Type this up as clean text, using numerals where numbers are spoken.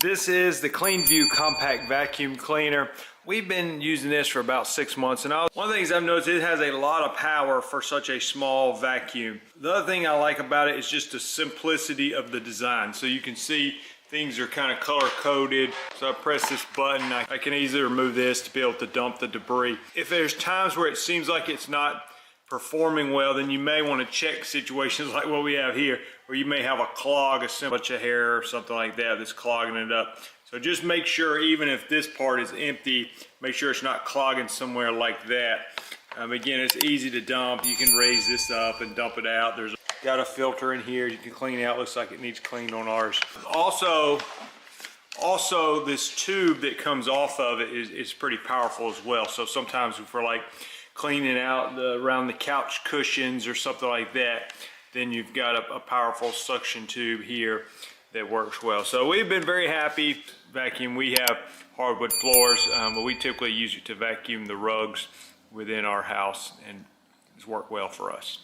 This is the CleanView Compact Vacuum Cleaner. We've been using this for about 6 months, and one of the things I've noticed, it has a lot of power for such a small vacuum. The other thing I like about it is just the simplicity of the design. So you can see things are kind of color coded. So I press this button, I can easily remove this to be able to dump the debris. If there's times where it seems like it's not performing well, then you may want to check situations like what we have here, where you may have a clog, a bunch of hair or something like that that's clogging it up. So just make sure, even if this part is empty, make sure it's not clogging somewhere like that. Again, it's easy to dump. You can raise this up and dump it out. There's got a filter in here you can clean out. Looks like it needs cleaned on ours. Also this tube that comes off of it is pretty powerful as well. So sometimes for like cleaning out around the couch cushions or something like that, then you've got a powerful suction tube here that works well. So we've been very happy vacuum. We have hardwood floors, but we typically use it to vacuum the rugs within our house, and it's worked well for us.